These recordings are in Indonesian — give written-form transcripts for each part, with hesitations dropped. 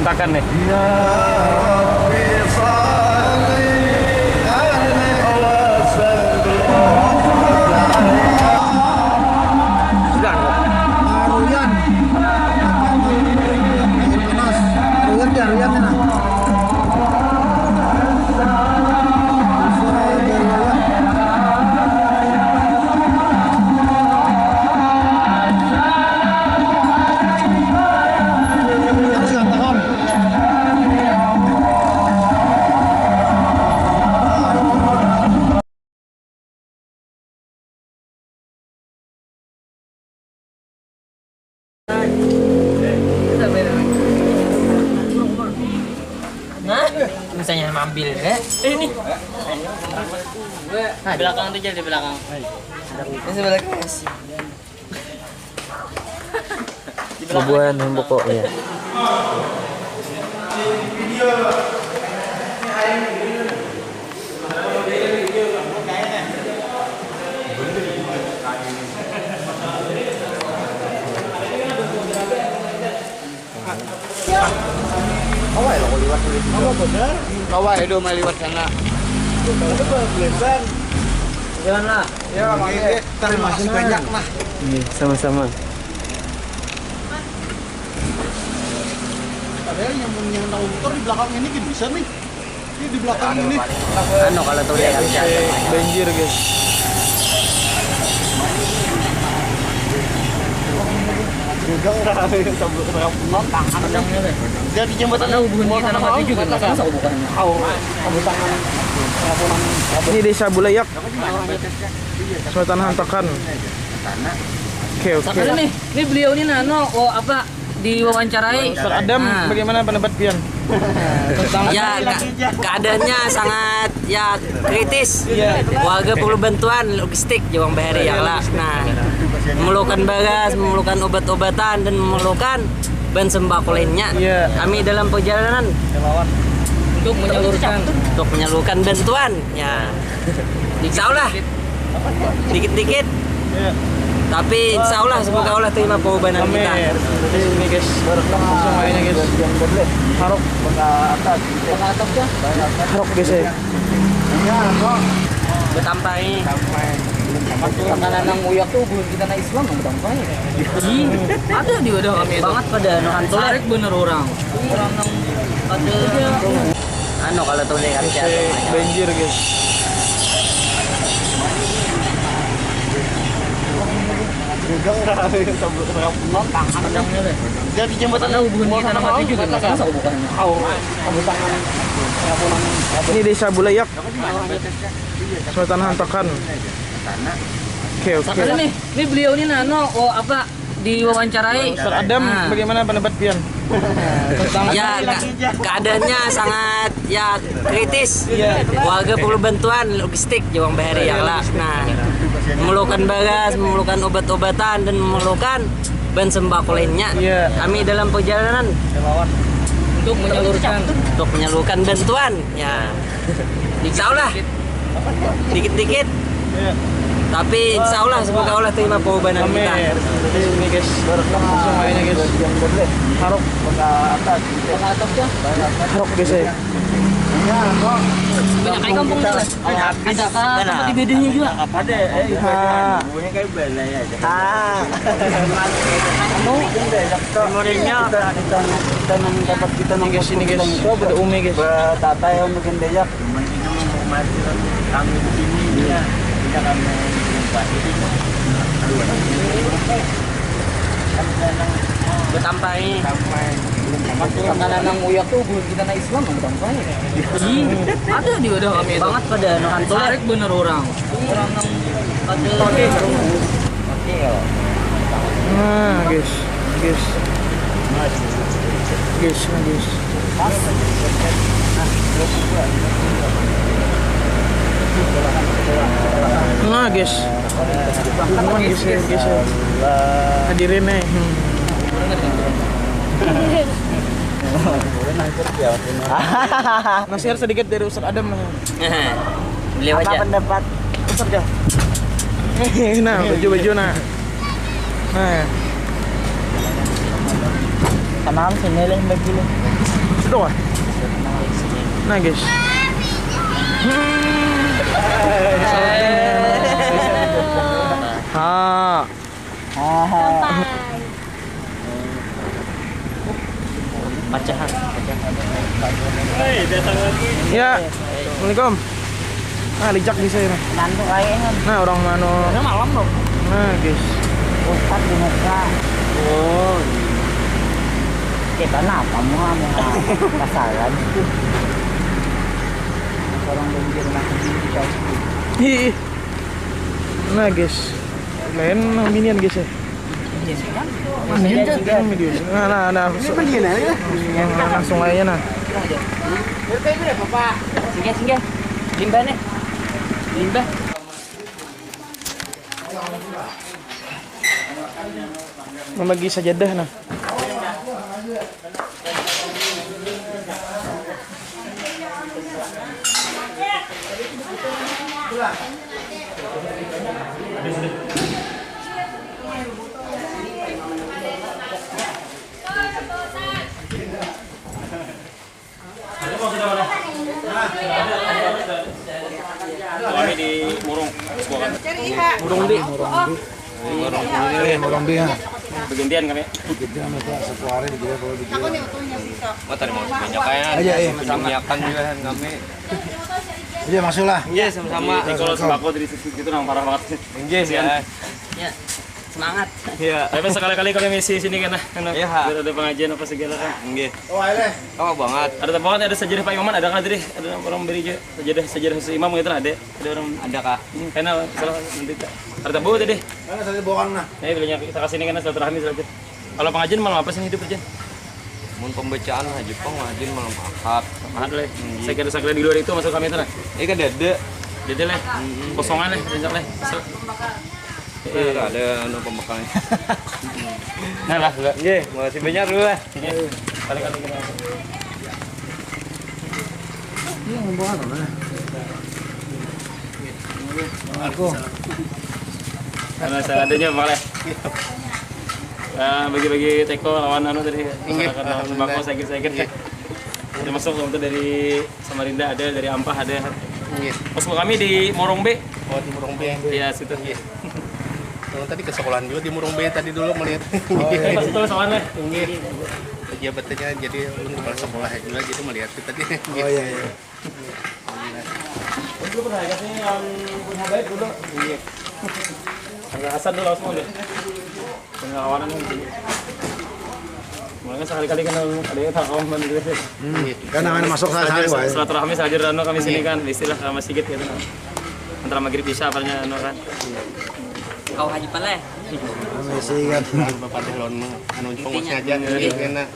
berantakan nih. Misalnya ambil ini nah, belakang tuh jadi di belakang ini sebelah guys Bubuhan yang pokoknya. Kawai lo liwat ini. Apa benar? Kawai do mau liwat sana. Itu belesan. Janganlah. Ya, makanya terima kasih banyak lah. Iya, sama-sama. Padahal yang tahu motor di belakang ini kan bisa nih. Ini di belakang ini. anu kalau tuh dia Banjir, guys. jadi jembatan hubungan di sana mati juga nggak masa bukan Ini desa Bulayak. Kecamatan Hantakan. Oke. Ada nih, ini beliau ini nano, apa diwawancarai. Ustaz Adam, bagaimana pendapat pian? Ya, keadaannya sangat ya kritis. Warga perlu bantuan logistik Jawang Bahari ya lah. Nah, memerlukan bagas, memerlukan obat-obatan dan memerlukan bahan sembako lainnya. Kami dalam perjalanan untuk menyalurkan bantuan. Ya, insya Allah dikit-dikit. Tapi insya Allah semoga Allah terima pengorbanan kita. Ini guys, langsung mainnya guys. Harok harok guys ya. Betampai. Makanan yang uyak tuh belum kita naik Islam nggak sampai. Ada di udah banget pada nonton. Tarik bener orang yang ada. Anu kalau tuh lihat Banjir guys. Jadi jembatan hubungan di sana mati juga nggak masa bukan Ini desa Bulayak. Kecamatan Hantakan. Oke. Ada nih, ini beliau ini nano, apa diwawancarai. Ustaz Adam, bagaimana pendapat pian? Ya, keadaannya sangat ya kritis. Warga perlu bantuan logistik Jawang Bahari ya lah. Nah, memerlukan bagas, memerlukan obat-obatan dan memerlukan bahan sembako lainnya. Kami dalam perjalanan untuk menyalurkan bantuan. Ya, insya Allah dikit-dikit. Tapi insya Allah semoga Allah terima pengorbanan kita. Ini guys, langsung mainnya guys. Harok harok guys ya. Banyak kayak kampung tuh. Ada tempat di bedanya juga. Apa deh? Bunyi kayak balai aja. Memorinya kita dapat kita Ini guys, ini guys. Ada Umi guys. Tata yang bikin beyak. Kami di sini ya. Kita kami Betampai. Makanan yang uyak tuh belum kita naik Islam nggak sampai. Ada di udah banget pada nonton. Tarik bener orang yang ada. Nah, guys. Nah, guys. Hubungan guys. Hadirin nih. Nasihat sedikit dari Ustaz Adam. Beliau aja. Apa pendapat Ustaz ya? Nah, baju nah. Nah. Tanam sini lah bagi lu. Sudah ah. Nah guys. Ha. Pacahan. Ya. Assalamualaikum. Nah, lijak di saya. Nanti kayaknya. Nah, orang mana? Ini malam dong. Nah, guys. Ustad di muka. Oh. Kita napa mau kasaran. Orang banjir masih bisa. Hi. Nah, guys. Lain minian guys ya. Minian tuh. Nah. Langsung aja nah. Singgah. Limbah nih. Limbah. Membagi sajadah nah. Kami di Murung. Murung bi. Orang dia. Bergantian kami. Kita minta satu hari dia kalau di. Mau tadi mau banyak kayaknya. Aja ya. Menyiapkan juga kan kami. Iya masuklah. Iya sama-sama. Ini kalau sembako dari sisi itu nang parah banget. Iya ya. Semangat. Iya. Tapi sekali-kali kami misi sini kan. Iya. Biar ada pengajian apa segala kan. Nggih. Oh, ayo. Oh banget. Ada tempat ada sajadah Pak Imaman ada kan tadi? Ada orang beri aja sajadah khusus imam gitu ada. Ada orang Ada kah? karena salah nanti ada tabu tadi. Mana saya bawa nah. Nah, belinya kita kasih ini kan silaturahmi saja. Kalau pengajian malam apa sih hidup aja? Mun pembacaan Haji Pong ngajin malam Ahad. Ada lah. Saya kira di luar itu masuk kami itu lah. Ini kan dede. Jadi lah kosongan lah, banyak lah. Ada anu pembekalan. Nah lah, Nggih, makasih banyak dulu lah. kali-kali kita. Aku. Karena seadanya boleh. Bagi-bagi teko lawan anu tadi. Masyarakat lawan sembako sakit-sakit. Termasuk untuk dari Samarinda ada, dari Ampah ada. Posko kami di Morong B. Oh, di Murung B. Iya, situ. Yang tadi ke sekolahan juga di Murung B tadi dulu melihat. Pas itu soalnya. Pejabatnya jadi kepala sekolah juga gitu melihat tadi. Oh iya. Dulu pernah kasih yang punya baik dulu. Iya. Agak Hasan dulu langsung deh. Pengawanan ini. Makanya sekali-kali kan ada yang takawam gitu. Kan namanya masuk sehari wae. Silaturahmi saja rano kami sini kan istilah sama sigit gitu. Antara maghrib isya apanya anu kan. Kau Haji Paleh. Masih kan. Bapak teh lon anu pengurusnya aja gitu enak.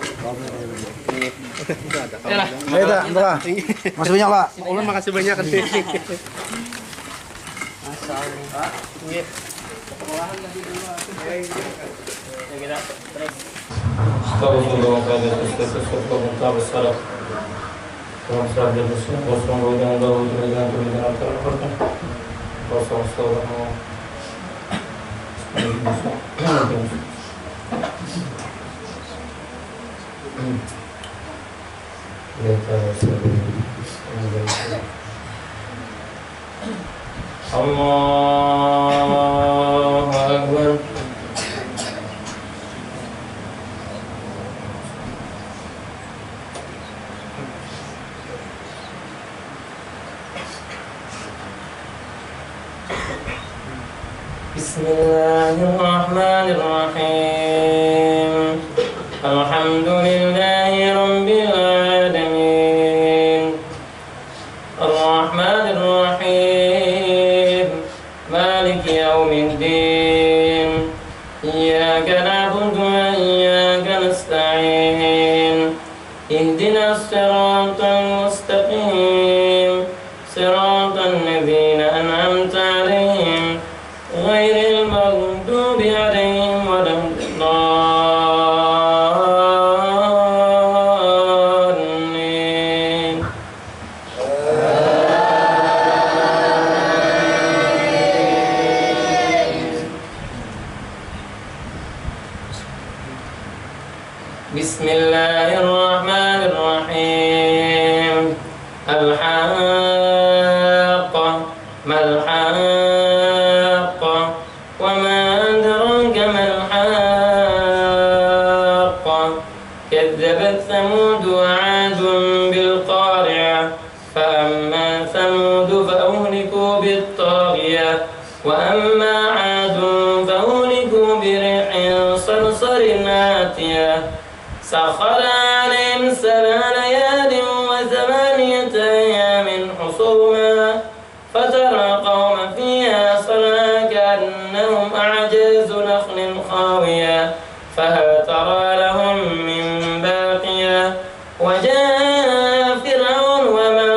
Ya lah. Ayo dah, lah. Masih banyak lah. Ulun makasih banyak kan. Ya kita terus. Allahu Akbar. Bismillahirrahmanirrahim. Alhamdulillahi rabbil alamin. Ar-Rahmanir Rahim. Maliki yaumiddin. Iyyaka na'budu wa iyyaka nasta'in. Ihdinas siratal mustaqim. Siratal ladzina an'amta 'alaihim ghairil maghdubi 'alaihim waladdallin. Bismillahirrahmanirrahim. Al-haqqah mal haqqah wa ma adraka mal haqqah. Kadzabat Thamud wa 'adun bil qari'ah. Fa amma Thamud fa uhliku bit taghiyah wa amma 'adun fa uhliku bi rihin sarsarin atiyah. سخر عليهم 7 ليال و8 أيام حسوما فترى القوم فيها صرعى كأنهم أعجاز نخل خاوية فهل ترى لهم من باقية وجاء فرعون ومن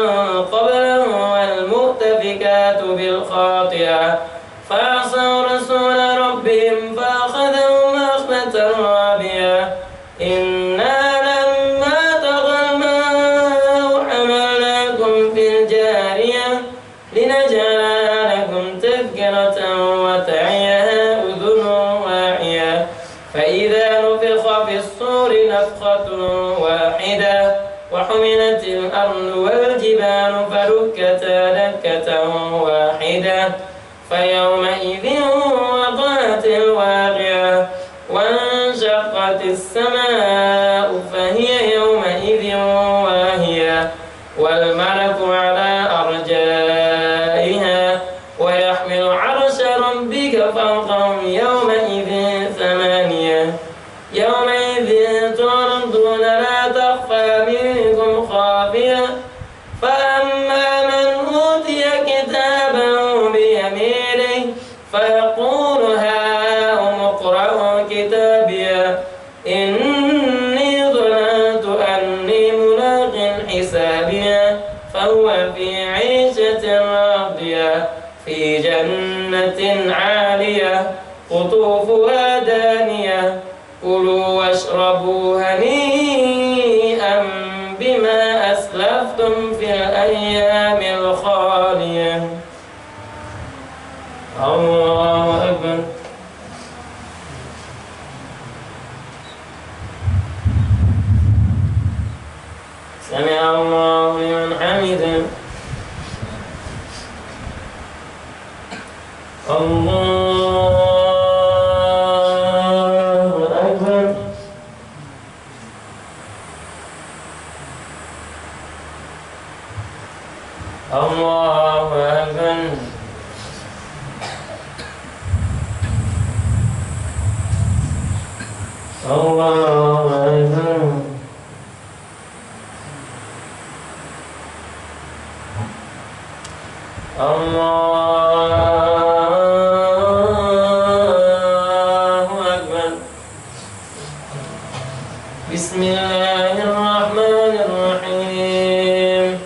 قبله والمؤتفكات بالخاطئة فعصوا رسول ربهم فأخذهم أخذة رابية إنا لما طغى الماء حملناكم في الجارية لنجعلها لكم تذكرة وتعيها أذن واعية فإذا نفخ في الصور نفخة واحدة وحملت الأرض والجبال فدكتا دكة واحدة فيومئذ وقعت الواقعة وانشقت السماء فهي يومئذ واهية والملك على أرجائها ويحمل عرش ربك فوقهم يومئذ 8 يومئذ تعرضون لا تخفى منكم خافية فأما من أوتي كتابه بيمينه فيقول هاؤم اقرءوا كتابيه إني ظننت أني ملاق حسابيه فهو في عيشة راضية في جنة عالية قطوفها دانية كلوا واشربوا هنيئا بما أسلفتم في الأيام الخالية. الله أكبر. سمع الله لمن حمده. الله أكبر. الله أكبر. الله أكبر. الله أكبر. بسم الله الرحمن الرحيم.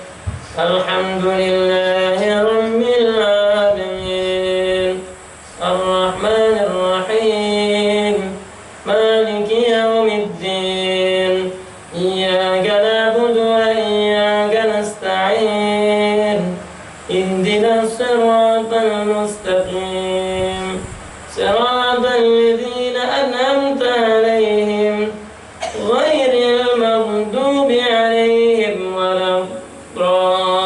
الحمد لله رب العالمين الرحمن الرحيم مالك يوم الدين إياك نعبد وإياك نستعين اهدنا الصراط المستقيم صراط الذين أنعمت عليهم غير المغضوب عليهم ولا الضالين.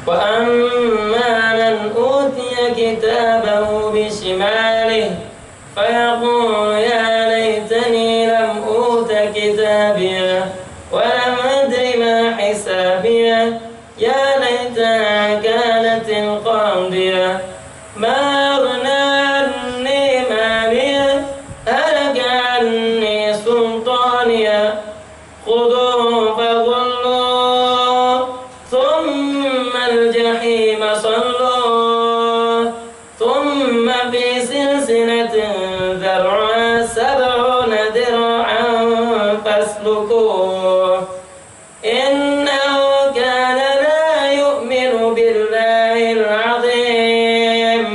وأما من أوتي كتابه بشماله فيقول يا ليتني لم أوت كتابيه ولم أدر ما حسابيه يا ليتها كانت القاضية ما أغنى عني ماليه هلك عني سلطانيه خذوه فغلوه ثم الجحيم صلوه ثم في سلسلة ذرعها 70 ذراعا فاسلكوه إنه كان لا يؤمن بالله العظيم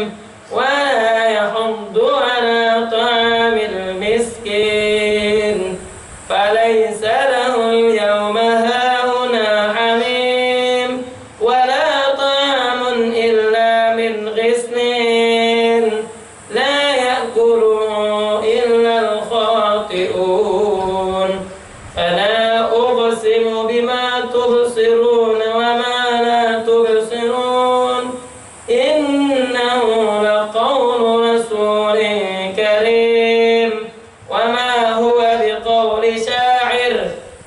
اثنين لا يأكله إلا الخاطئون فلا أقسم بما تبصرون وما لا تبصرون إنه لقول رسول كريم وما هو بقول شاعر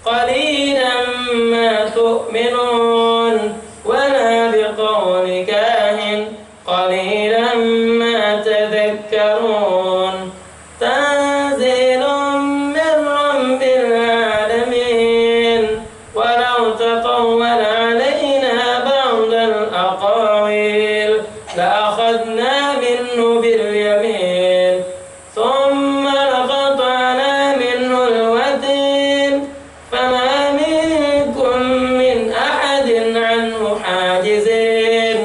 قليلا ما تؤمنون ولا بقول كاهن قليلا ما تذكرون تنزيل من رب العالمين ولو تقول علينا بعض الأقاويل لأخذنا منه باليمين ثم لقطعنا منه الوتين فما منكم من أحد عنه حاجزين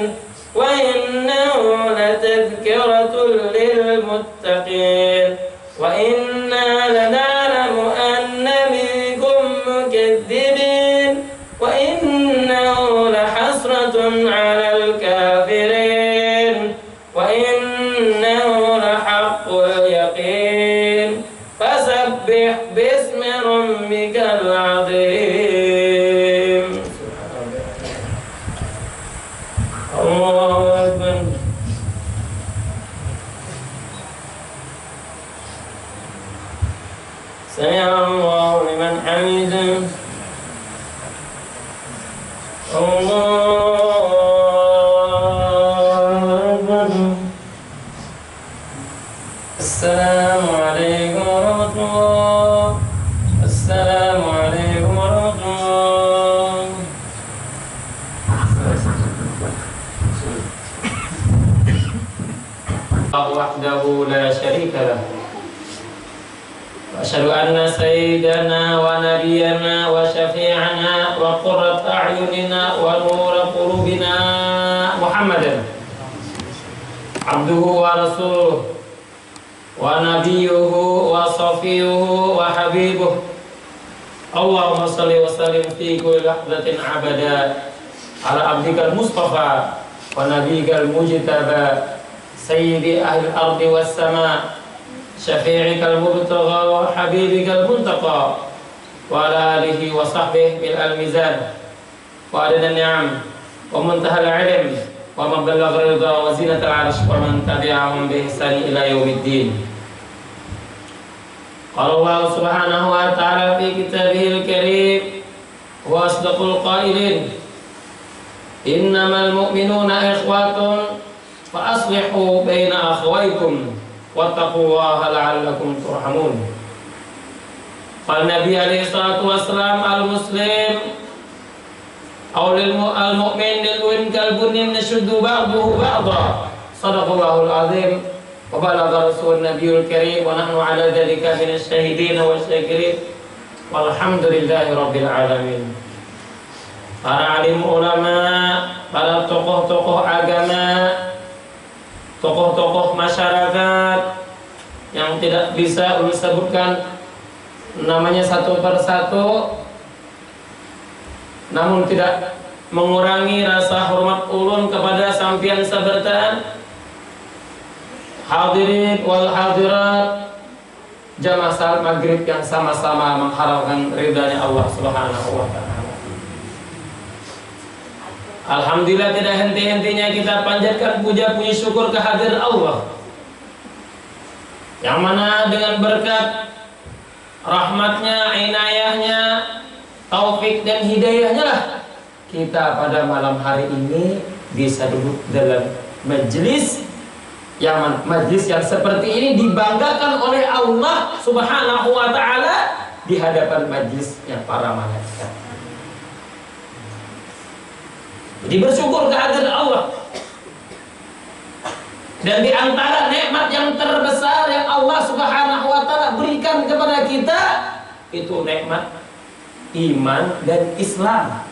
وإنه لتذكرة للمتقين وإنا لنعلم أن منكم مكذبين وإنه لحسرة على الكافرين وإنه لحق اليقين فسبح باسم ربك العظيم الله أكبر سمع الله لمن حمده الله أكبر السلام عليكم ورحمة الله السلام عليكم ورحمة الله وحده لا شريك له وأشهد أن سيدنا ونبينا وشفيعنا وقرة أعيننا ونور قلوبنا محمدا عبده ورسوله ونبيه وصفيه وحبيبه اللهم صل وسلم في كل لحظة أبدا على عبدك المصطفى ونبيك المجتبى سيد أهل الأرض والسماء شفيعك المبتغى وحبيبك المنتقى وعلى آله وصحبه ملء الميزان وعدد النعم ومنتهى العلم ومبلغ الرضا وزينة العرش ومن تبعهم بإحسان إلى يوم الدين. قال الله سبحانه وتعالى في كتابه الكريم وأصدق القائلين إنما المؤمنون إخوة فأصلحوا بين أخويكم واتقوا الله لعلكم ترحمون. قال النبي عليه الصلاة والسلام المسلم أو المؤمن للوين كالبنين نشد بعضه بعضا صدق الله العظيم وبلغ رسول النبي الكريم ونحن على ذلك من الشاهدين والشاكرين والحمد لله رب العالمين. Para alim ulama, para tokoh-tokoh agama, tokoh-tokoh masyarakat yang tidak bisa disebutkan namanya satu persatu, namun tidak mengurangi rasa hormat ulun kepada sampian sabertaan hadirin wal hadirat jamaah salat maghrib yang sama-sama mengharapkan ridhanya Allah Subhanahu wa ta'ala. Alhamdulillah tidak henti-hentinya kita panjatkan puja puji syukur kehadiran Allah yang mana dengan berkat rahmatnya, inayahnya, taufik dan hidayahnya lah kita pada malam hari ini bisa duduk dalam majlis yang seperti ini dibanggakan oleh Allah Subhanahu wa ta'ala di hadapan majlisnya para malaikat. Jadi bersyukur kehadiran Allah. Dan di antara nikmat yang terbesar yang Allah Subhanahu wa ta'ala berikan kepada kita itu nikmat iman dan Islam.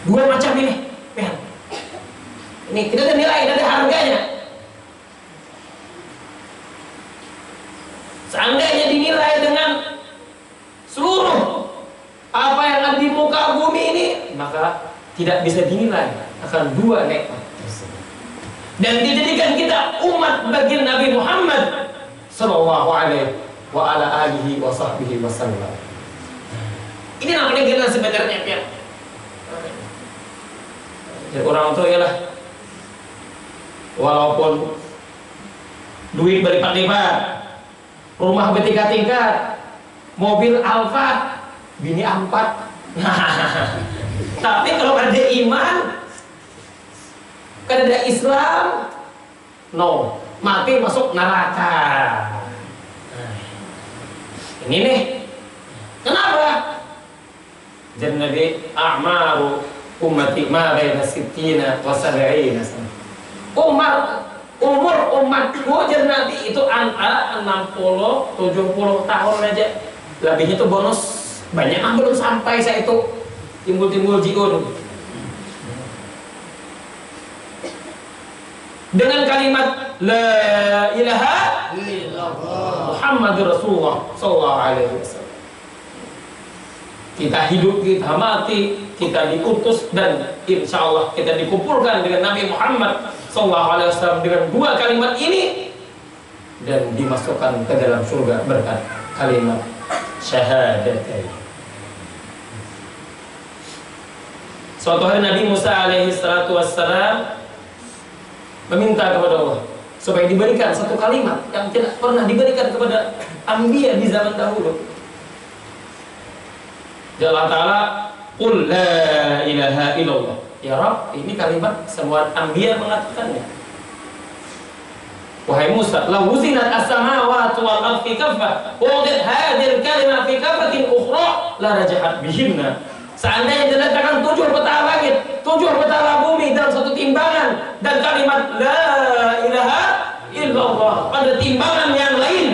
Dua macam ini. Ini kita ada nilai, ada harganya. Seandainya dinilai dengan seluruh apa yang ada di muka bumi ini, maka tidak bisa dinilai akan dua nikmat tersebut. dan dijadikan kita umat baginda Nabi Muhammad sallallahu alaihi wa ala alihi wa sahbihi wasallam. Ini namanya kita sebenarnya ya. Jadi orang tua ialah walaupun duit berlipat-lipat, rumah bertingkat-tingkat, mobil Alfa, bini 4. Tapi kalau ada iman, kan ada Islam, no, mati masuk neraka. Ini nih, kenapa? Dan Nabi a'maru ummati ma baina sittina wa sab'ina sana. Umur umatku jar Nabi itu antara 60 70 tahun aja. Lebihnya itu bonus. Banyak yang belum sampai saya itu timbul-timbul jiun. Dengan kalimat la ilaha illallah Muhammadur Rasulullah sallallahu alaihi wasallam. Kita hidup, kita mati, kita diutus dan insya Allah kita dikumpulkan dengan Nabi Muhammad SAW dengan 2 kalimat ini dan dimasukkan ke dalam surga berkat kalimat syahadatain. Suatu hari Nabi Musa alaihissalam meminta kepada Allah supaya diberikan satu kalimat yang tidak pernah diberikan kepada anbiya di zaman dahulu. Allah Ta'ala qul la ilaha illallah. Ya Rabb, ini kalimat semua anbiya mengatakannya. Wahai Musa, la wuzinat as-samawati wal ardi fi kaffah wa wadat hadhihi al-kalimah fi kaffatin ukhra la rajahat bihinna. Seandainya diletakkan 7 peta langit, 7 peta bumi dalam satu timbangan dan kalimat la ilaha illallah pada timbangan yang lain,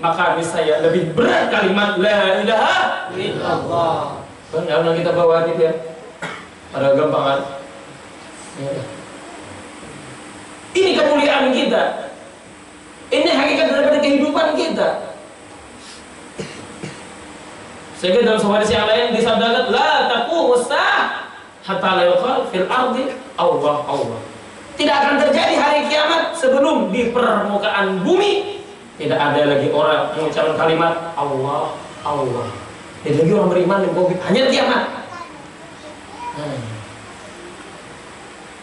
maka bisa ya lebih berat kalimat la ilaha illallah. Benar kita bawa gitu ya. Ada gampangan. Ya. Ini kemuliaan kita. Ini hakikat daripada kehidupan kita. Sehingga dalam sebuah hadis yang lain disabdakan la taqumu as-saah hatta la yuqal fil ardi Allah Allah. Tidak akan terjadi hari kiamat sebelum di permukaan bumi tidak ada lagi orang mengucapkan kalimat Allah Allah. Tidak lagi orang beriman yang covid, hanya kiamat.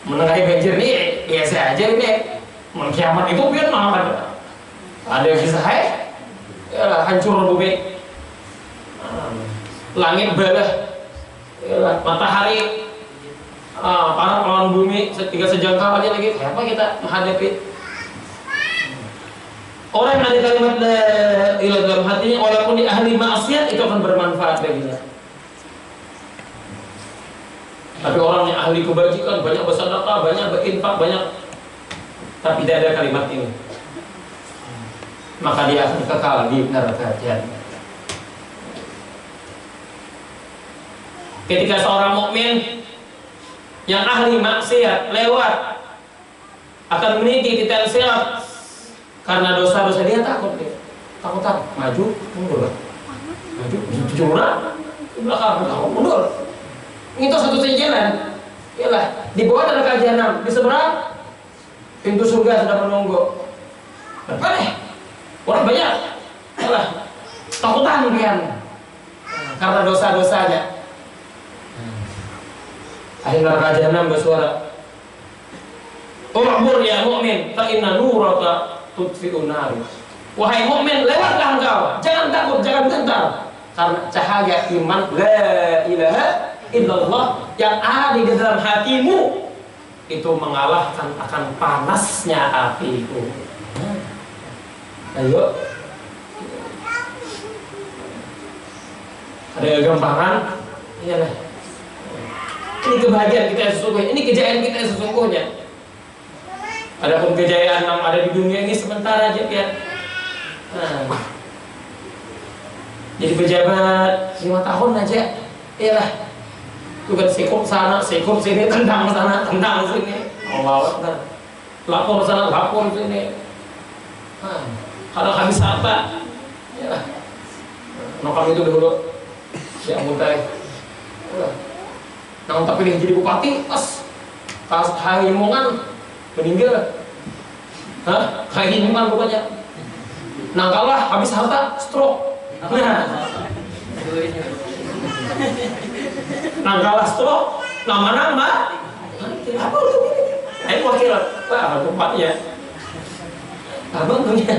Menengahi banjir ini biasa aja ini. Kiamat itu biar malah ada yang bisa hancur bumi. Langit balah, matahari, para lawan bumi, 3 sejengkal aja lagi. Apa kita menghadapi? Orang yang ada kalimat la ilaha dalam hatinya, walaupun di ahli maksiat itu akan bermanfaat baginya. Tapi orang yang ahli kebajikan, banyak bersedekah, banyak berinfak, banyak, tapi tidak ada kalimat ini, maka dia akan kekal di neraka jahanam. Ketika seorang mukmin yang ahli maksiat lewat akan meniti titik sirat karena dosa-dosa dia takut maju mundur, maju curang belakang mundur. Itu satu-satunya jalan. Ialah di bawah neraka jahanam, di seberang pintu surga sudah menunggu. Apa nih? Orang banyak. Ialah takutan dia karena dosa-dosanya. Ahli neraka jahanam bersuara, "U'bur ya mu'min, fa inna nuraka tudfi'un nar." Wahai mukmin, lewatlah engkau, jangan takut, jangan gentar, karena cahaya iman la ilaha illallah yang ada di dalam hatimu itu mengalahkan akan panasnya api itu. Ayo, ada gampangan, iyalah. Ini kebahagiaan kita yang sesungguhnya, ini kejayaan kita yang sesungguhnya. Adapun kejayaan yang ada di dunia ini sementara aja ya. Nah, jadi pejabat 5 tahun aja, iyalah. Bukan sekup sana, sekup sini, tendang sana, tendang sini. Allah, lapor sana, lapor sini. Nah, kalau habis harta, iyalah. Nokam itu dulu, ya mutai. Nah, tapi dia jadi bupati, pas hari omongan meninggal, Hah? Kayak gini kan pokoknya. Nangkalah habis harta stroke. Nah. Nangkalah stroke, nama-nama. Apa itu? Ayo wakil, wah tempatnya. Abang punya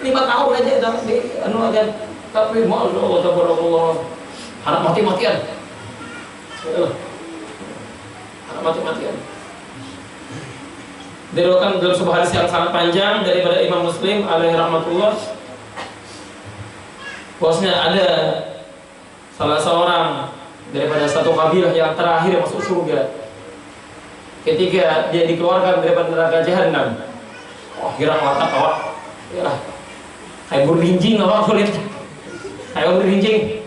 5 tahun aja di anu aja. Tapi mau Allah, harap mati-matian. Harap mati-matian. Diriwayatkan dalam sebuah hadis yang sangat panjang daripada Imam Muslim alaihi rahmatullah, bahwasanya ada salah seorang daripada satu kabilah yang terakhir masuk surga. Ketika dia dikeluarkan daripada neraka jahanam, oh girang watak awak, ya, kayak berlinjing awak kulit, kayak berlinjing,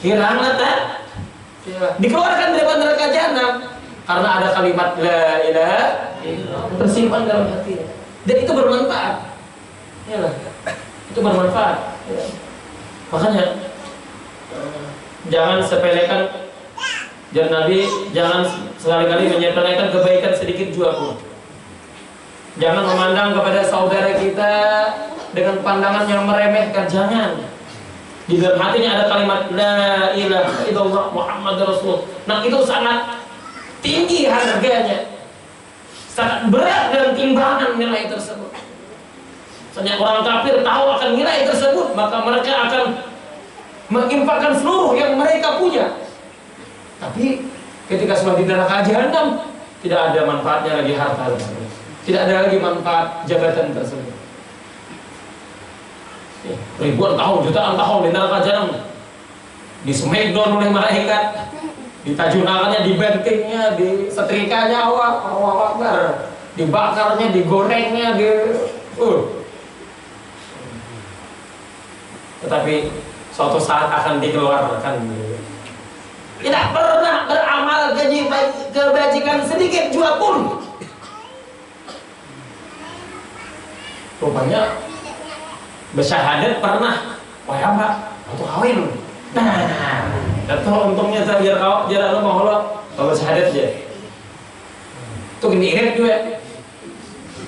girang watak, dikeluarkan daripada neraka jahanam karena ada kalimat la ilaha illallah tersimpan dalam hatinya, dan itu bermanfaat, ya, itu bermanfaat. Ya. Makanya jangan sepelekan. Dan Nabi jangan sekali-kali menyepelekan kebaikan sedikit juga pun. Jangan memandang kepada saudara kita dengan pandangan yang meremehkan, jangan. Di dalam hatinya ada kalimat la ilaha illallah Muhammad Rasul. Nah itu sangat tinggi harganya, sangat berat dalam timbangan nilai tersebut. Misalnya orang kafir tahu akan nilai tersebut, maka mereka akan menginfakkan seluruh yang mereka punya. Tapi ketika sudah di neraka jahanam, tidak ada manfaatnya lagi harta tersebut, tidak ada lagi manfaat jabatan tersebut. Ribuan tahun, jutaan tahun di neraka jahanam, di smackdown oleh malaikat, ditajunakannya, dibentengnya, disetrikanya, Allah Akbar, dibakarnya, digorengnya, tetapi suatu saat akan dikeluarkan. Tidak pernah beramal kebajikan sedikit juga pun. Rupanya bersyahadat pernah, wah ya Pak, untuk kawin. Nah, atau untungnya saya jarak mau Allah, kalau bersyahadat aja. Itu gini irit juga,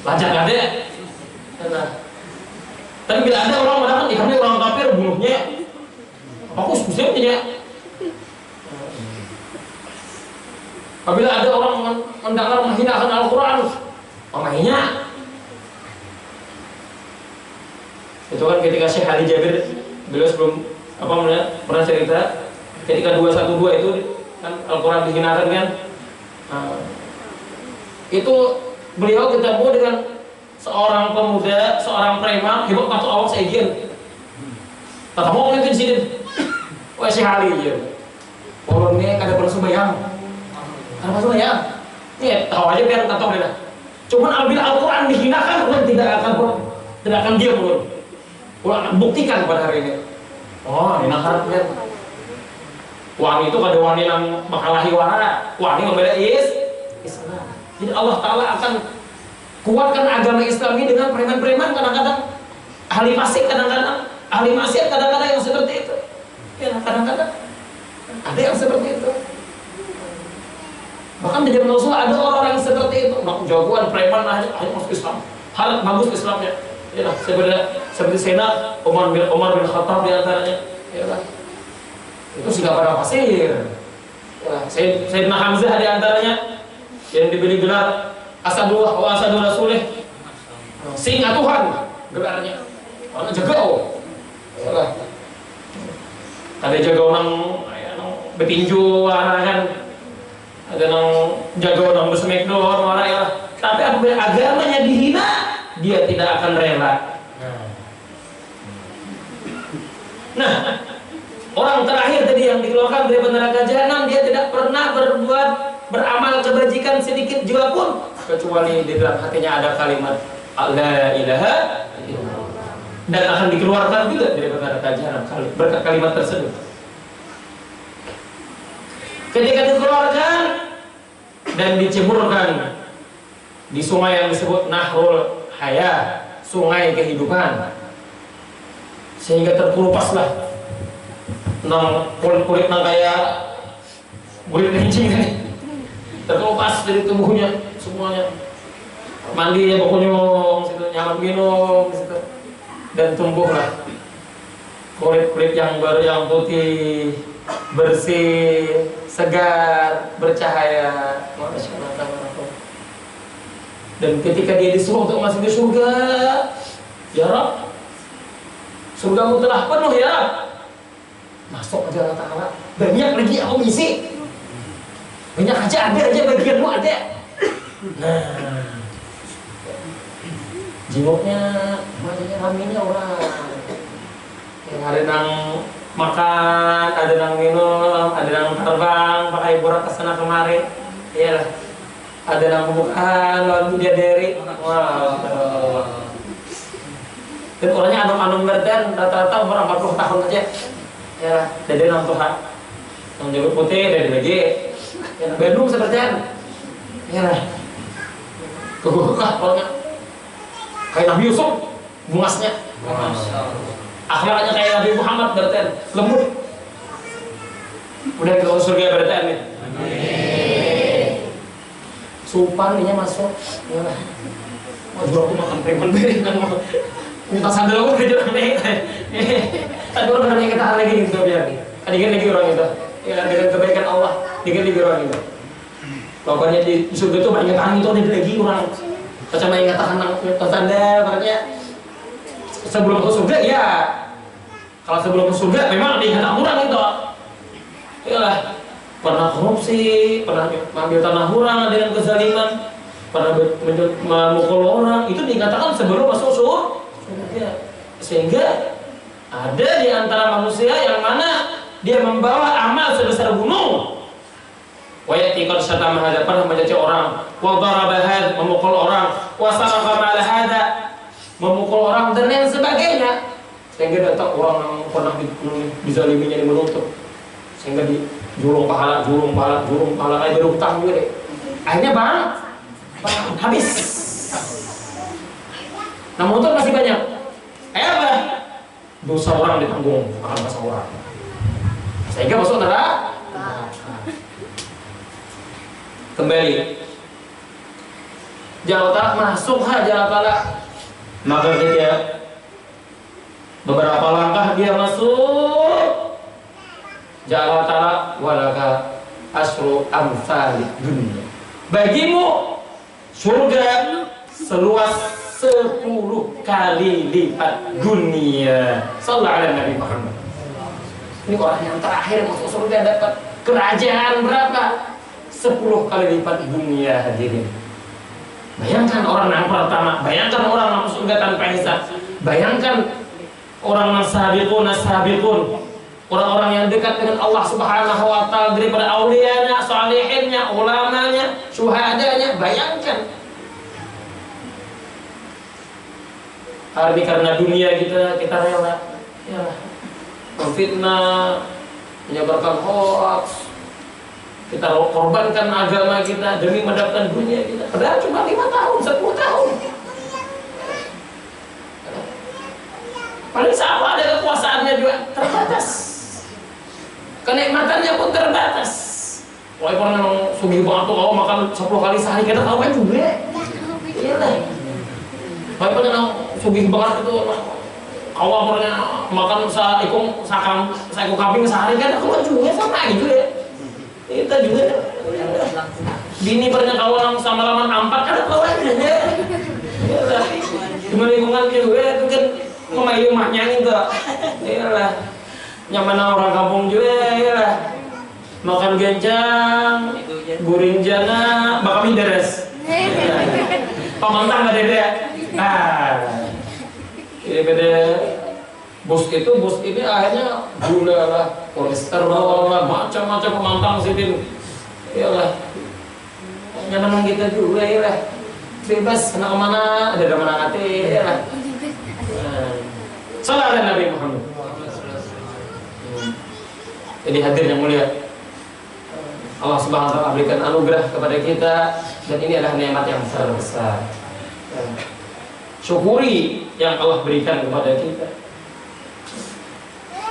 lancar ada. Nah, tapi bila ada orang mengatakan ikannya orang kafir bunuhnya, fokus muslimnya. Apabila ada orang mendengar menghinakan Al-Quran, pemainnya. Itu kan ketika Syekh Ali Jabir, beliau sebelum pernah cerita, ketika 212 itu kan Al-Quran dihinakan kan, itu beliau ketemu dengan seorang pemuda, seorang preman, hebat atau awak seagian. Kata mau mungkin sini, wah Syekh Ali Jabir, polonnya kada pernah sembahyang. Karena masalah ya, ini tahu aja biar tak tahu deh. Cuman apabila Al-Quran dihinakan, Quran tidak akan diam pun. Quran akan buktikan pada hari ini. Oh, ini harapnya. Wani itu kada wani yang mengalahi wara, wani membela Islam. Jadi Allah Taala akan kuatkan agama Islam ini dengan preman-preman kadang-kadang, ahli fasik kadang-kadang, ahli maksiat kadang-kadang yang seperti itu. Ya, kadang-kadang ada yang seperti itu. Bahkan di zaman Rasulullah ada orang yang seperti itu, jagoan preman aja masuk Islam, harap bagus Islamnya, ya lah, seperti Sayyidina Umar bin Khattab di antaranya, ya lah, itu sudah pada pasir, ya, Sayyidina Hamzah di antaranya, yang diberi gelar Asadullah wa Asadul Rasulih, singa Tuhan gelarnya, orang jago, ya lah, ada jago orang betinju, kan. Ada yang jaga orang bersmackdown, marah ya. Tapi apabila agamanya dihina, dia tidak akan rela. Nah, orang terakhir tadi yang dikeluarkan dari neraka jahanam, dia tidak pernah beramal kebajikan sedikit juga pun, kecuali di dalam hatinya ada kalimat la ilaha illallah, dan akan dikeluarkan juga dari neraka jahanam berkat kalimat tersebut. Ketika dikeluarkan dan dicemurkan di sungai yang disebut Nahrul Haya, sungai kehidupan, sehingga terkelupaslah nang kulit nang kayak kulit kencing ini, terkelupas dari tubuhnya semuanya. mandi ya bakunyung situ, nyaman minum di situ, dan tumbuhlah kulit-kulit yang baru, yang putih, bersih, segar, bercahaya. Masya Allah. Dan ketika dia disuruh untuk masuk ke surga, ya Rabb, surgamu telah penuh ya Rabb. Masuk aja Allah Ta'ala, banyak lagi aku isi, banyak aja, ada aja bagianmu ada. Nah, jinguknya, wajahnya raminya orang. Yang ada yang makan, ada yang minum, ada yang terbang, pakai burak kesana kemari. Iyalah, ada yang bukan, lalu dia dari. Wah, dan orangnya anum-anum berdan, rata-rata umur 40 tahun aja. Ya, dari orang Tuhan. Yang jenggot putih dari lagi. Ya, Bandung sepertian. Ya, kegugah orangnya. Kayak Nabi Yusuf, bungasnya. Akhlaknya kayak Nabi Muhammad berarti lembut. Udah ke surga berarti amin. Supan dia masuk. Ya. Waduh aku makan preman beri kan mau minta sandal aku aja naik. Tadi orang nanya kita lagi gitu biar. Dikit lagi orang itu. Ya dengan kebaikan Allah, dikit lagi orang itu. Pokoknya di surga itu banyak tangan itu ada lagi orang. Macam yang katakan tanda berarti sebelum ke surga ya. Kalau sebelum ke surga memang diingat orang itu. Iyalah, pernah korupsi, pernah mengambil tanah orang dengan kezaliman, pernah memukul orang, itu dikatakan sebelum masuk surga. Sehingga ada di antara manusia yang mana dia membawa amal sebesar gunung. Wayati qad syatama hadza, pernah mencaci orang, wa daraba hadza, memukul orang, wa sarqa ma'al hadza, memukul orang dan lain sebagainya. Sehingga datang orang yang pernah dizaliminya di menuntut, sehingga dijulung pahala kayak berutang juga deh. Akhirnya bang habis. Nah motor masih banyak. Apa? Dosa orang ditanggung akan dosa orang, sehingga masuk neraka. Kembali Jawa masuk Jawa Ta'ala, maka dia beberapa langkah dia masuk Jawa Ta'ala, walaka asru amsalid dunia, bagimu surga seluas 10 kali lipat dunia. Sallallahu alaihi Nabi Muhammad. Ini orang yang terakhir masuk surga dapat kerajaan berapa? 10 kali lipat dunia, hadirin. Bayangkan orang yang pertama, bayangkan orang yang masuk surga tanpa hisab, bayangkan orang yang sabiqun, orang-orang yang dekat dengan Allah Subhanahu wa Ta'ala daripada auliyanya, salihinnya, ulamanya, syuhadanya. Bayangkan. Hari ini karena dunia kita rela, ya, memfitnah, menyebarkan hoax, kita korbankan agama kita demi mendapatkan dunia kita. Padahal cuma 5 tahun, 10 tahun. Paling sama ada kekuasaannya juga terbatas, kenikmatannya pun terbatas. Wah, orang yang sugih banget tuh kalau makan 10 kali sehari kita tahu kan juga. Iya lah. Wah, orang yang sugih banget itu kalau orangnya makan seekor kambing sehari kan tahu juga sama gitu ya. Kita juga bini pernah kawan sama laman 4 kan tahu aja. Iya lah. Cuma lingkungan juga itu kan ngemayu maknya gitu. Iyalah. Nyaman orang kampung juga, iyalah. Makan gencang, guring jana, bakal deres. Pamantang enggak ada. Nah. Ini beda bos ini akhirnya gula lah, kolesterol lah, macam-macam pemantang sitin. Iyalah. Nyaman kita juga, iyalah. Bebas kena kemana, ada mana hati, iyalah. Salam Nabi Muhammad. Jadi hadir yang mulia, Allah Subhanahu wa Ta'ala berikan anugerah kepada kita, dan ini adalah nikmat yang besar. Syukuri yang Allah berikan kepada kita.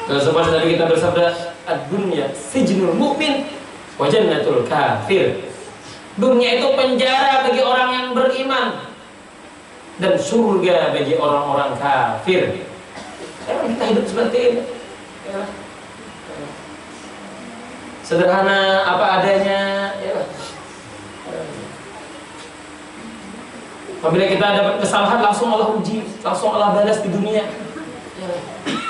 Dan seperti tadi kita bersabda, ad-dunya sijnul mu'min wa jannatul kafir. Dunia itu penjara bagi orang yang beriman, dan surga bagi orang-orang kafir. Emang kita hidup seperti ini. Ya. Sederhana apa adanya. Ya. Apabila kita dapat kesalahan, langsung Allah uji, langsung Allah balas di dunia. Ya.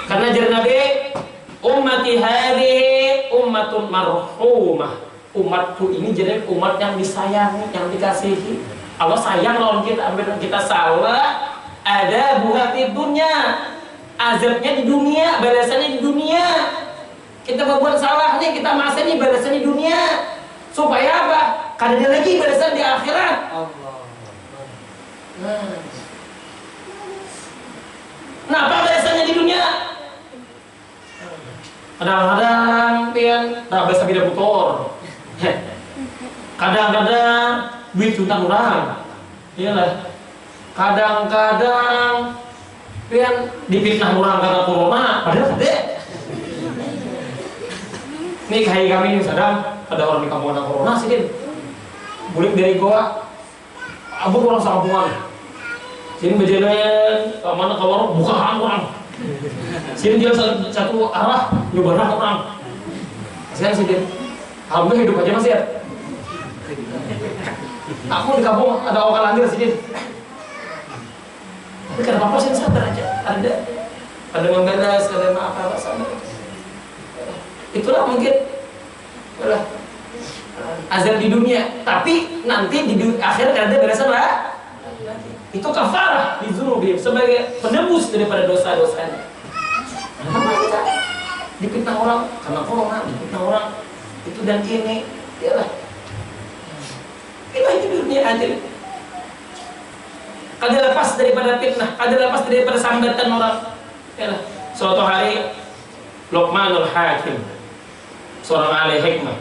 Karena jar Nabi, ummati hadhihi ummatun marhumah. Umatku ini jadi umat yang disayangi, yang dikasihi. Allah sayang lawan kita, ambil kita salah, ada buat di dunia, azabnya di dunia, balasannya di dunia. Kita berbuat salah nih, kita masih nih balasan di dunia. Supaya apa? Karena ada lagi balasan di akhirat. Nah, apa balasannya di dunia? Kadang-kadang pian rabas sabida butor. Kadang-kadang duit utang orang. Iyalah. Kadang-kadang pian dipitnah orang karena corona, padahal ada. Nih kayak kami ini sadam, ada orang di kampung kena corona sih din. Bulik dari goa, abu orang sampungan. Sini berjalan mana ke warung bukaan orang. Sini dia satu arah nyobaran orang. Saya sih din, alhamdulillah hidup aja masih ya. Aku di kampung ada orang landir sini. Tapi kenapa apa sih sabar aja? Ada membalas, ada apa sabar. Itulah mungkin azab di dunia, tapi nanti di akhir ada balasan lah. Itu kafarah di dzunubi sebagai penebus daripada dosa-dosanya. Kenapa kita dipitnah orang karena corona, dipitnah orang itu dan ini, iyalah. Itu dunia aja. Kada lepas daripada fitnah, kada lepas daripada sambatan orang. Iyalah. Suatu hari Luqmanul Hakim, seorang ahli hikmah,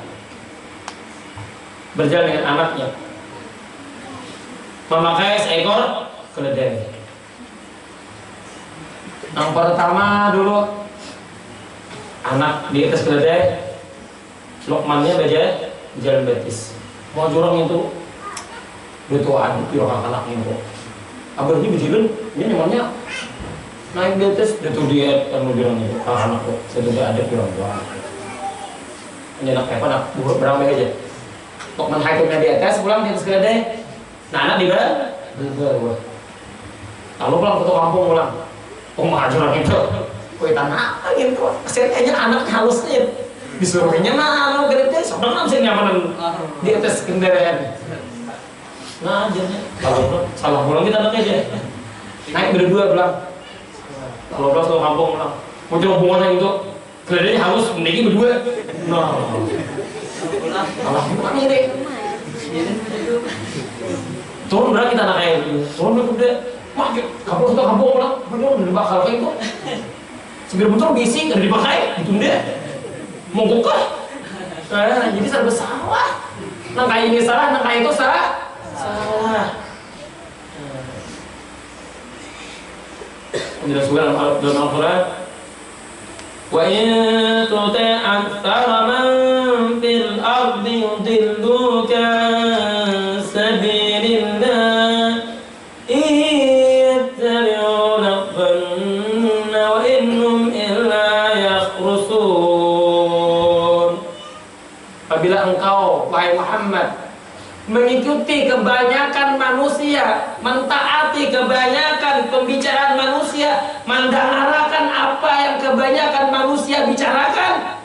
berjalan dengan anaknya, memakai seekor keledai. Yang pertama dulu, anak di atas keledai, Luqmannya berjalan betis. Mau jurang itu, betuan itu orang anaknya kok. Abang ini berjalan, ini namanya naik di atas, itu dia yang mau jurang itu, anak kok. Saya tidak ada jurang tua. Ini anak apa nak berapa aja. Luqman Hakimnya di atas, pulang di atas keledai. Nah anak di bawah. Lalu pulang ke kampung pulang. Jurang itu, kue tanah gitu. Kayaknya anak halusnya disuruhnya nah keledai, sebenarnya bisa nyamanan di atas kendaraan. Nah ajarnya salah pulang kita anaknya aja. Naik berdua pulang. Kalau pulang ke kampung pulang. Mau coba hubungannya itu keledai halus, mending berdua. Nah, Allah pulang ini. Turun berapa kita anaknya itu? Turun berapa? Maju, kampung pulang. Bener udah bakal kayak itu. Sebelum betul bising, ada dipakai, ditunda. Mau buka? Jadi serba salah. Nang kayak ini salah, nang kayak itu salah. Menjelaskan dalam Al-Quran, wa in tuti' aktsara man fil ardi yudilluka sabilillah iyattabi'una dhanna wa innahum illa yakhrusun. Apabila engkau wahai Muhammad mengikuti kebanyakan manusia, mentaati kebanyakan pembicaraan manusia, mendengarkan apa yang kebanyakan manusia bicarakan,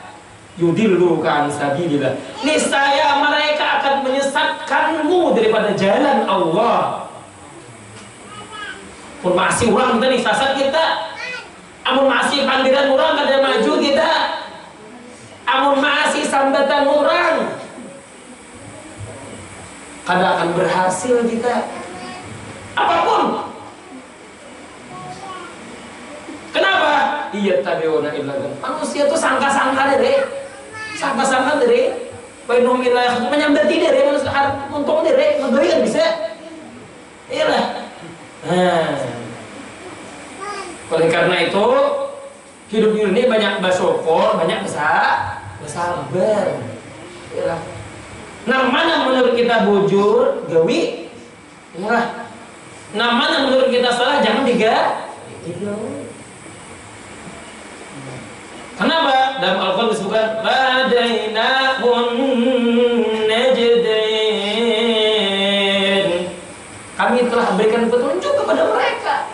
yudilluka an sabilillah, niscaya mereka akan menyesatkanmu daripada jalan Allah. Pun masih orang kita nih sasat kita, amun masih panggilan orang kada maju kita, amun masih sambatan orang kada akan berhasil kita apapun. Kenapa? Iya tabiuna illa dzan. Manusia itu sangka-sangka deh. Sangka-sangka deh. Bainum illa menyambati deh manusia untung deh, ngegoyan bisa. Iyalah. Oleh karena itu hidup ini banyak bersyukur, banyak bersabar. Iyalah. Nah mana menurut kita bujur, gawi, ya Nah, mana menurut kita salah jangan digaul. Kenapa? Dalam Al-Quran disebutkan Hadainahun najdain. Kami telah berikan petunjuk kepada mereka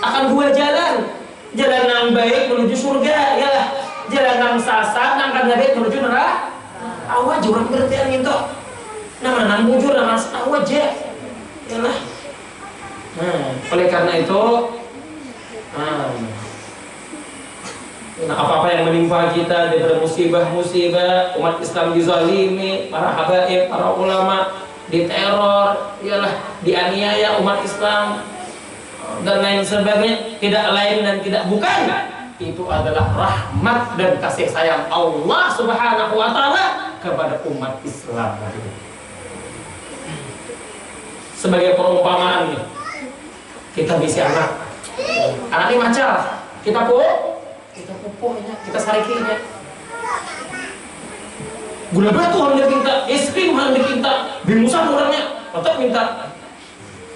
akan dua jalan. Jalan yang baik menuju surga, ialah jalan yang sasar, yang baik menuju neraka. Awak jurang berarti itu. Nama nang bujur nama awak je. Ialah. Oleh karena itu, apa-apa yang menimpa kita daripada musibah-musibah, umat Islam dizalimi, para habaib, para ulama diteror, ialah dianiaya umat Islam dan lain sebagainya, tidak lain dan tidak bukan, itu adalah rahmat dan kasih sayang Allah Subhanahu wa taala kepada umat Islam. Sebagai perumpamaan nih, kita bisa anak ini macal, kita pupuhnya, kita sarikinya. Gula batu orang dia minta, es krim orang dia minta, bimusan orangnya, tetap minta.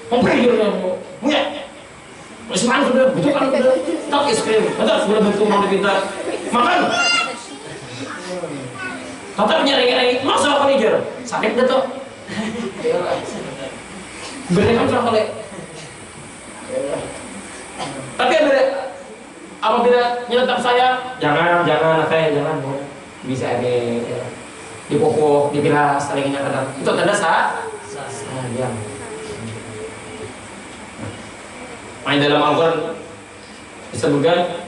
Memperhidupnya, punya. Masih mana sudah, betul kan sudah, tetap es krim, tetap gula batu orang dia minta. Makan. Tetap nyari-nyari, masa apa nih jar? Sakit dah tuh. Berikan curang kali. Tapi apabila nyetap saya, jangan bisa ini dipukul, dibilas, salingnya kadang itu tanda sayang. Main dalam Al-Quran disebutkan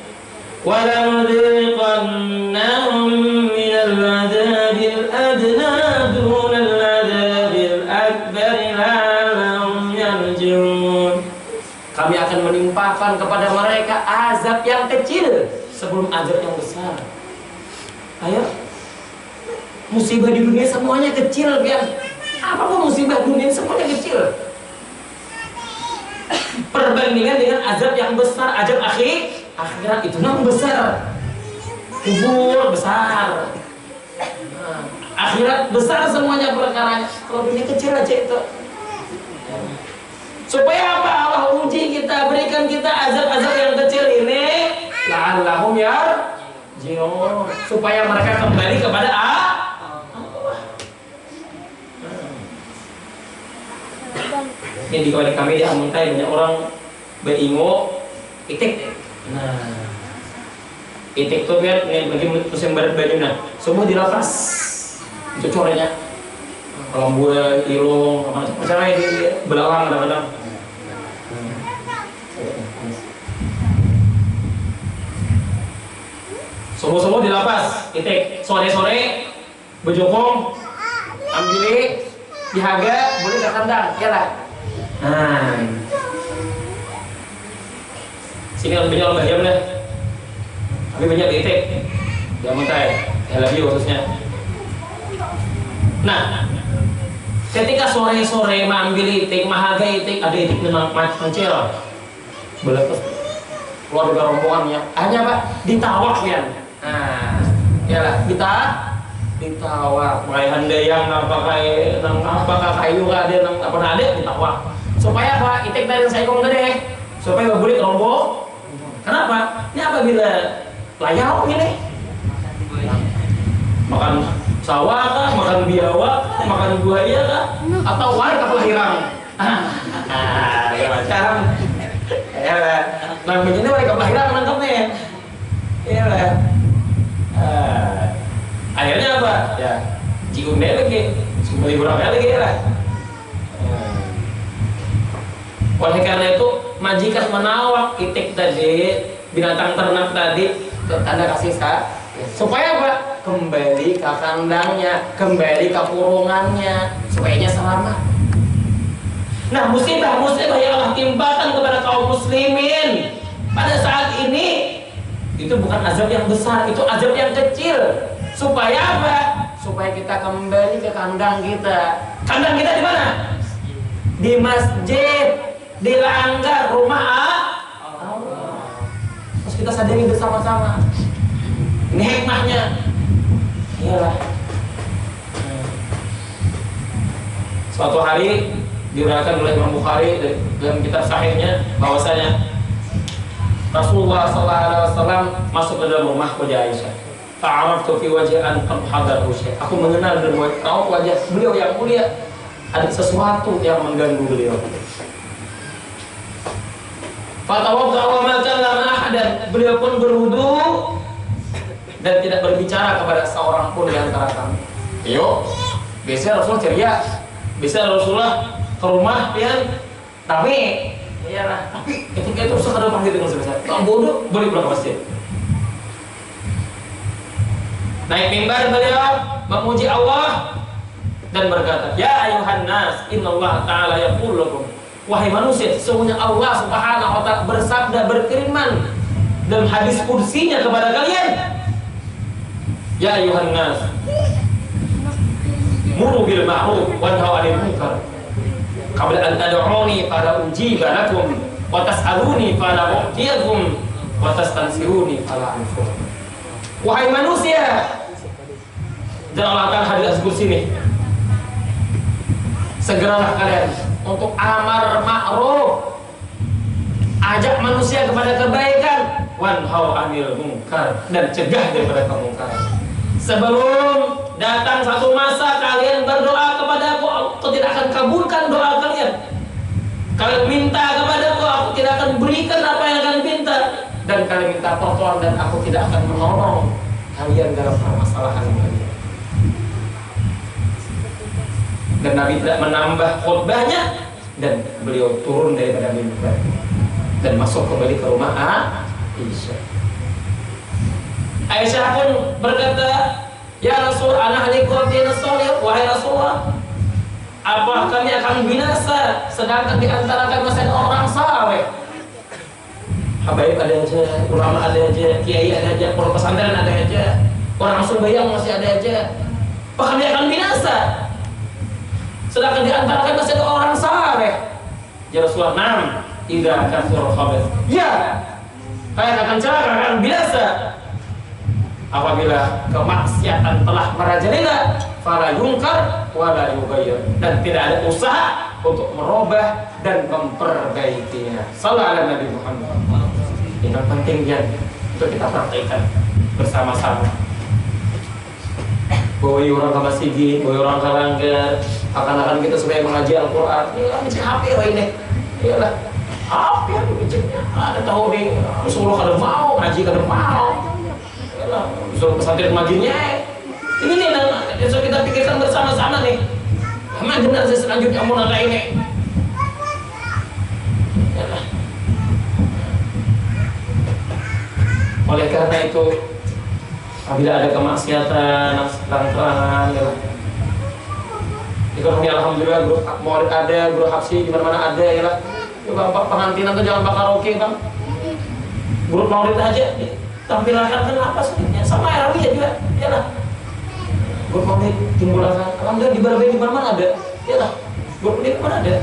wala nudziqannahum minal adzabil adna dunal adzabil akbar la'allahum yarji'un. Kami akan menimpakan kepada mereka azab yang kecil sebelum azab yang besar. Ayo, musibah di dunia semuanya kecil, biar apapun musibah dunia semuanya kecil. Perbandingan dengan azab yang besar, azab akhirat itu yang besar. Kubur besar, akhirat besar semuanya perkaranya. Kalau dunia kecil aja itu. Supaya apa? Allah uji kita, berikan kita azab-azab yang kecil ini, la'allahum yarji'un, supaya mereka kembali kepada Allah. Ini di kawasan kami di Amuntai banyak orang beringo itik. Nah, itik tuh kan bagi musim barat bajunya, semua dilepas. Itu corenya. Kalau buah, ilung, macam-macam di belakang kadang-kadang. Semua dilepas, itik. Sore-sore bejokong, ambil dihaga, boleh ke kandang, ya lah. Sini orang banyak orang bahagia bener. Tapi banyak itik. Dia mentai, LBU khususnya. Nah, ketika sore-sore ambil itik, mahaga itik, ada itik memang mencil. Boleh keluar dari rombongannya. Hanya apa? Ditawak ya. Nah, yalah ditawak. Pakai handayang, apakah kayu ada, apa ada ditawak. Supaya apa? Itik dari saikong tadi, supaya boleh rombong. Kenapa? Ini apabila layau ini makan sawah kah, makan biawak, makan buaya kah, atau warga kelahiran. Macam ya lah. Nah begini warga kelahiran nangkapnya. Ya lah. Akhirnya apa? Ya, cium lagi, cuma liburan lagi lah. Oleh karena itu majikan menawak itik tadi, binatang ternak tadi, tanda kasih sayang. Supaya apa? Kembali ke kandangnya, kembali ke kurungannya, supaya dia selamat. Nah, musibah-musibah yang Allah timpakan kepada kaum muslimin pada saat ini itu bukan azab yang besar, itu azab yang kecil. Supaya apa? Supaya kita kembali ke kandang kita. Kandang kita di mana? Di masjid, di langgar rumah Allah. Terus kita sadari bersama-sama. Ini hikmahnya. Iyalah. Suatu hari diriwayatkan oleh Imam Bukhari dalam kitab sahihnya bahwasanya Rasulullah SAW masuk ke dalam rumah wajah Aisyah. Fa'araftu fi wajhan qad hadarahu syai'. Aku mengenal dan tahu wajah beliau yang mulia ada sesuatu yang mengganggu beliau. Fatawadda'a wa ma kallama ahadan. Beliau pun berwudu dan tidak berbicara kepada seorang pun di antara kami. Yuk, biasanya Rasulullah ceria. Biasanya Rasulullah ke rumah ya, tapi iyalah, tapi ketika itu suka ada panggil dengan sebesar. Kalau bodoh boleh pulang ke masjid. Naik mimbar beliau memuji Allah dan berkata, Ya ayuhan nas, innallaha ta'ala yaqul lakum. Wahai manusia, sesungguhnya Allah Subhanahu wa ta'ala bersabda, berfirman dalam hadis kursinya kepada kalian. Ya ayuhan nas, muru bil ma'ruf wanhaw 'anil munkar. Qabla an tad'uni fala ujiba lakum wa tas'aluni fala u'tiyakum wa tastansiruni fala anfur. Wahai manusia, janganlah akan hadis kursi ini. Segeralah kalian untuk amar ma'ruf, ajak manusia kepada kebaikan, wanhaw 'anil munkar, dan cegah daripada kemungkaran. Sebelum datang satu masa kalian berdoa kepada aku tidak akan kabulkan doa kalian. Kalian minta kepada aku tidak akan berikan apa yang kalian minta. Dan kalian minta pertolongan dan aku tidak akan menolong kalian dalam permasalahan kalian. Dan Nabi tidak menambah khutbahnya dan beliau turun daripada mimbar dan masuk kembali ke rumah Aisyah. Aisyah pun berkata, Ya Rasul, ana ahlikum din salih. Wahai Rasulullah, apa kami akan binasa sedangkan di antara kami masih ada orang saleh? Habaib ada aja, ulama ada aja, kiai ada aja, pondok pesantren ada aja, orang sembahyang masih ada aja. Apa kami akan binasa sedangkan di antara kami masih ada orang saleh? Ya Rasulullah, nam, tidak akan suruh khabar. Ya, kalian akan celaka, akan binasa apabila kemaksiatan telah merajalela, fala yunkar wala yughayyir, dan tidak ada usaha untuk merubah dan memperbaikinya. Sallallahu alaihi Nabi Muhammad. Ini penting ya untuk kita praktekkan bersama-sama. Bawa orang ke masjid, bawa orang ke langgar, akan-akan kita supaya mengaji Al-Quran. Ini ngecek HP lah ini. Iyalah, HP yang ngeceknya. Ada tahu nih, Rasulullah kada mau, ngaji kada mau. Suruh pesantren majinya ini nih, so kita pikirkan bersama-sama nih, emang generasi selanjutnya mau nangka ini. Oleh karena itu, apabila ada kemaksiatan, terang-terangan, ya, ekonomi alhamdulillah, grup murid ada, grup hapsi di mana-mana ada, ya lah. Juga pengantinan tuh jangan bakar karaoke bang, grup murid aja. Tampilakan kenapa sebenarnya sama Arabi ya juga, ya lah. Grup maulid timbulkan, alhamdulillah di Barbeni di mana ada, ya lah. Grup ini mana ada,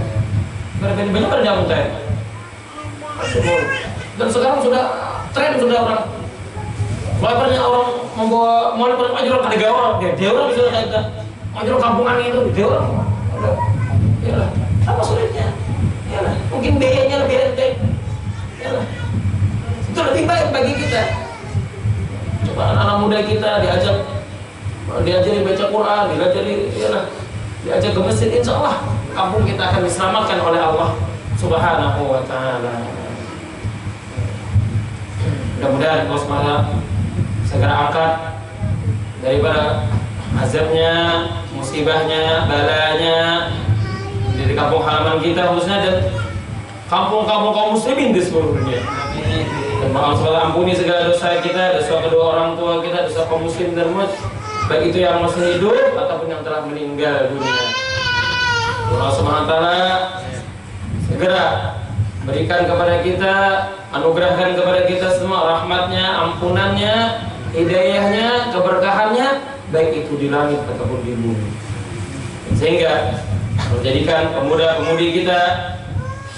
Barbeni banyak pada jamu teh. Dan sekarang sudah tren sudah orang, banyak orang membawa maulid pada majur ada gawar, dia orang sudah kayak majur kampungan itu, dia orang, ya lah. Apa sulitnya, ya lah. Mungkin biayanya lebih enteng, ya lah. Itu lebih baik bagi kita. Coba anak-anak muda kita diajari baca Quran, diajari ke masjid, insya Allah kampung kita akan diselamatkan oleh Allah Subhanahu wa ta'ala. Mudah-mudahan Allah SWT segera angkat daripada azabnya, musibahnya, balanya di kampung halaman kita khususnya dan kampung-kampung kaum muslimin di seluruh dunia. Dan Allah SWT ampuni segala dosa kita, dosa kedua orang tua kita, dosa kaum muslim dan muslim, baik itu yang masih hidup ataupun yang telah meninggal dunia. Allah SWT segera berikan kepada kita, anugerahkan kepada kita semua rahmatnya, ampunannya, hidayahnya, keberkahannya, baik itu di langit ataupun di bumi. Sehingga menjadikan pemuda-pemudi kita,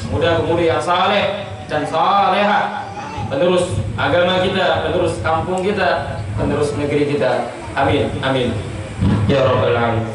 pemuda-pemudi yang saleh dan salehah, penerus agama kita, penerus kampung kita, penerus negeri kita. Amin, amin. Ya Rabbal Alamin.